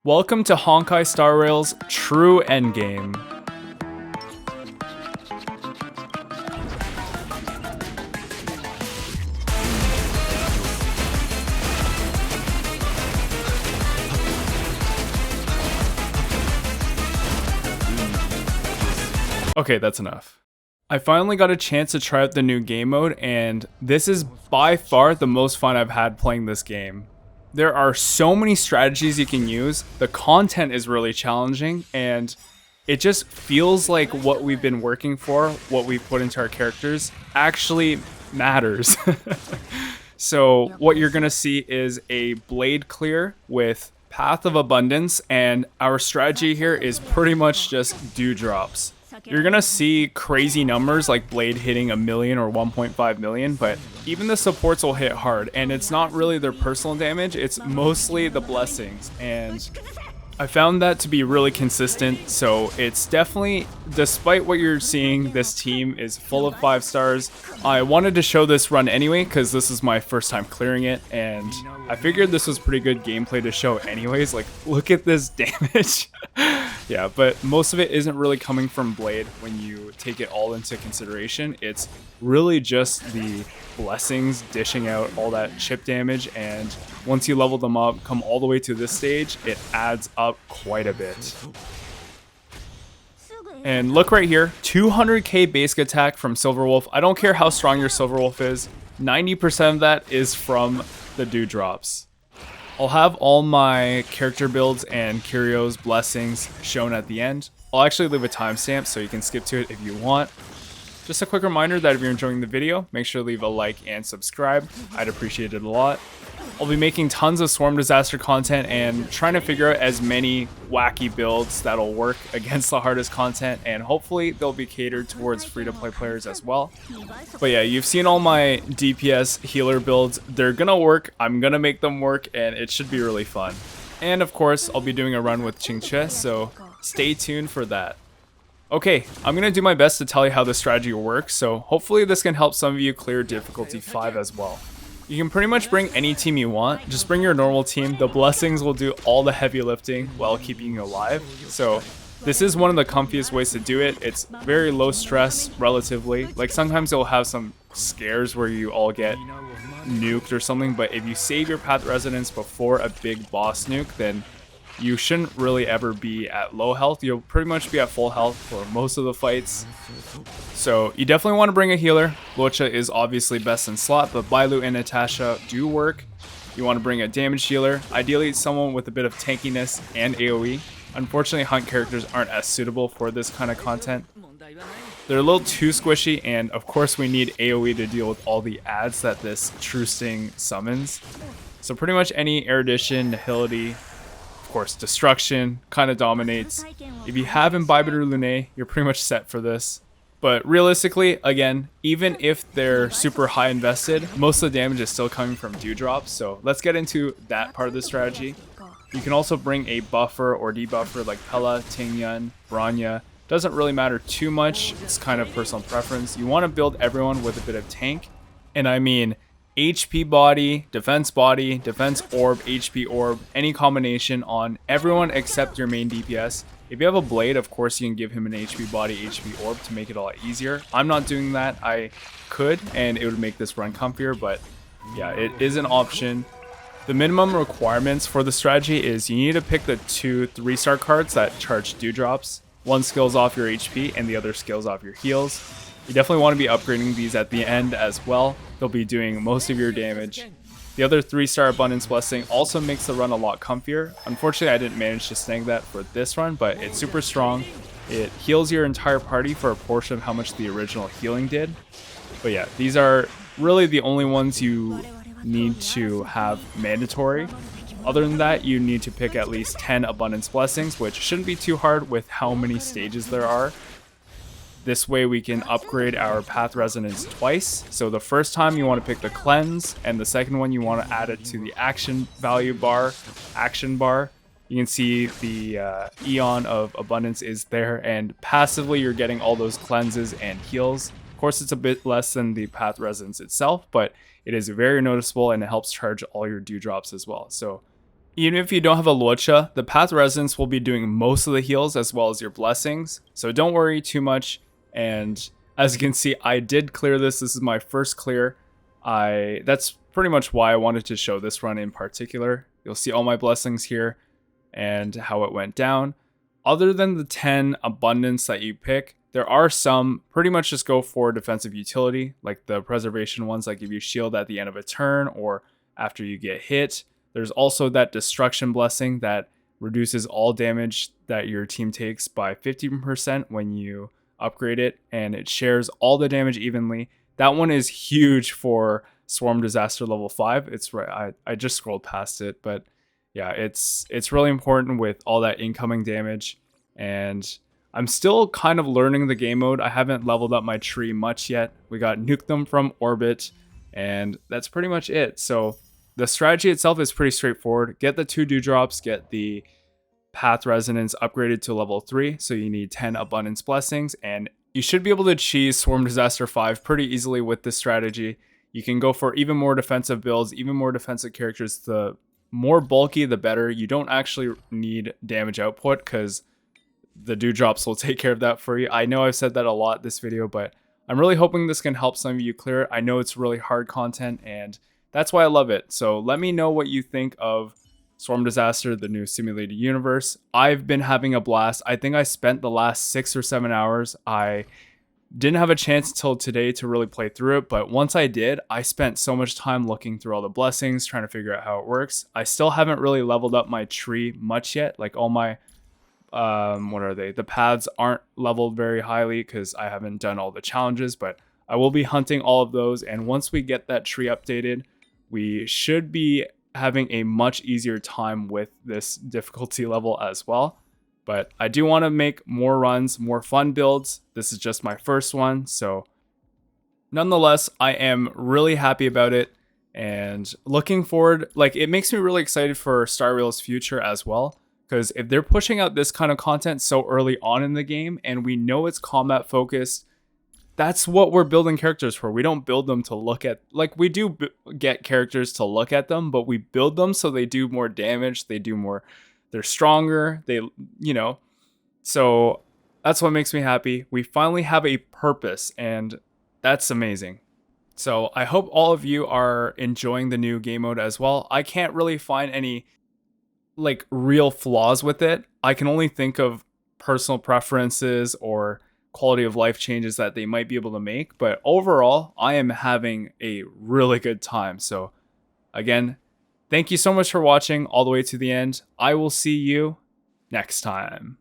Welcome to Honkai Star Rail's true endgame. Okay, that's enough. I finally got a chance to try out the new game mode, and this is by far the most fun I've had playing this game. There are so many strategies you can use, the content is really challenging, and it just feels like what we've been working for, what we've put into our characters, actually matters. So what you're gonna see is a blade clear with Path of Abundance, and our strategy here is pretty much just dewdrops. You're gonna see crazy numbers like Blade hitting 1 million or 1.5 million, but even the supports will hit hard, and it's not really their personal damage, it's mostly the blessings, and I found that to be really consistent. So it's definitely, despite what you're seeing, this team is full of 5 stars. I wanted to show this run anyway because this is my first time clearing it, and I figured this was pretty good gameplay to show anyways. Like, look at this damage. Yeah, but most of it isn't really coming from Blade when you take it all into consideration. It's really just the blessings dishing out all that chip damage, and once you level them up, come all the way to this stage, it adds up quite a bit. And look right here, 200k basic attack from Silverwolf. I don't care how strong your Silverwolf is, 90% of that is from the dewdrops. I'll have all my character builds and Curio's blessings shown at the end. I'll actually leave a timestamp so you can skip to it if you want. Just a quick reminder that if you're enjoying the video, make sure to leave a like and subscribe. I'd appreciate it a lot. I'll be making tons of Swarm Disaster content and trying to figure out as many wacky builds that'll work against the hardest content, and hopefully they'll be catered towards free-to-play players as well. But yeah, you've seen all my DPS healer builds. They're gonna work, I'm gonna make them work, and it should be really fun. And of course, I'll be doing a run with Qingque, so stay tuned for that. Okay, I'm gonna do my best to tell you how this strategy works, so hopefully this can help some of you clear difficulty 5 as well. You can pretty much bring any team you want, just bring your normal team, the blessings will do all the heavy lifting while keeping you alive. So this is one of the comfiest ways to do it. It's very low stress relatively, like sometimes you'll have some scares where you all get nuked or something, but if you save your path resonance before a big boss nuke, then you shouldn't really ever be at low health. You'll pretty much be at full health for most of the fights. So you definitely want to bring a healer. Luocha is obviously best in slot, but Bailu and Natasha do work. You want to bring a damage healer, ideally someone with a bit of tankiness and AoE. Unfortunately, hunt characters aren't as suitable for this kind of content. They're a little too squishy, and of course we need AoE to deal with all the ads that this True Sting summons. So pretty much any erudition, nihility, of course, destruction kind of dominates. If you have Imbibitor Lune, you're pretty much set for this. But realistically, again, even if they're super high invested, most of the damage is still coming from dewdrops. So let's get into that part of the strategy. You can also bring a buffer or debuffer like Pela, Tingyun, Bronya. Doesn't really matter too much. It's kind of personal preference. You want to build everyone with a bit of tank. And I mean HP body, defense orb, HP orb, any combination on everyone except your main DPS. If you have a Blade, of course you can give him an HP body, HP orb to make it a lot easier. I'm not doing that. I could, and it would make this run comfier, but yeah, it is an option. The minimum requirements for the strategy is you need to pick the 2 3-star cards that charge dewdrops. One skills off your HP and the other skills off your heals. You definitely want to be upgrading these at the end as well. They'll be doing most of your damage. The other 3-star Abundance Blessing also makes the run a lot comfier. Unfortunately, I didn't manage to snag that for this run, but it's super strong. It heals your entire party for a portion of how much the original healing did. But yeah, these are really the only ones you need to have mandatory. Other than that, you need to pick at least 10 Abundance Blessings, which shouldn't be too hard with how many stages there are. This way we can upgrade our path resonance twice. So the first time you want to pick the cleanse, and the second one you want to add it to the action value bar, action bar. You can see the Eon of Abundance is there, and passively you're getting all those cleanses and heals. Of course, it's a bit less than the path resonance itself, but it is very noticeable and it helps charge all your dewdrops as well. So Even if you don't have a Luocha, the Path Resonance will be doing most of the heals as well as your blessings. So don't worry too much. And as you can see, I did clear this. This is my first clear. That's pretty much why I wanted to show this run in particular. You'll see all my blessings here and how it went down. Other than the 10 abundance that you pick, there are some pretty much just go for defensive utility, like the preservation ones that give you shield at the end of a turn or after you get hit. There's also that destruction blessing that reduces all damage that your team takes by 50% when you upgrade it, and it shares all the damage evenly. That one is huge for Swarm Disaster level 5. It's right. I just scrolled past it, but yeah, it's really important with all that incoming damage. And I'm still kind of learning the game mode. I haven't leveled up my tree much yet. We got Nuke Them from Orbit, and that's pretty much it. So the strategy itself is pretty straightforward. Get the 2 Dewdrops, get the Path Resonance upgraded to level 3, so you need 10 Abundance Blessings, and you should be able to cheese Swarm Disaster 5 pretty easily with this strategy. You can go for even more defensive builds, even more defensive characters. The more bulky, the better. You don't actually need damage output because the Dewdrops will take care of that for you. I know I've said that a lot this video, but I'm really hoping this can help some of you clear it. I know it's really hard content, and that's why I love it. So let me know what you think of Swarm Disaster, the new simulated universe. I've been having a blast. I think I spent the last 6 or 7 hours. I didn't have a chance till today to really play through it, but once I did, I spent so much time looking through all the blessings, trying to figure out how it works. I still haven't really leveled up my tree much yet. Like all my, what are they? The paths aren't leveled very highly because I haven't done all the challenges, but I will be hunting all of those. And once we get that tree updated, we should be having a much easier time with this difficulty level as well. But I do want to make more runs, more fun builds. This is just my first one, so nonetheless, I am really happy about it and looking forward. Like, it makes me really excited for Star Rail's future as well, because if they're pushing out this kind of content so early on in the game and we know it's combat focused, that's what we're building characters for. We don't build them to look at, like, we do get characters to look at them, but we build them so they do more damage, they do more, they're stronger, they, you know, so that's what makes me happy. We finally have a purpose, and that's amazing. So I hope all of you are enjoying the new game mode as well. I can't really find any like real flaws with it. I can only think of personal preferences or quality of life changes that they might be able to make, but overall, I am having a really good time. So again, thank you so much for watching all the way to the end. I will see you next time.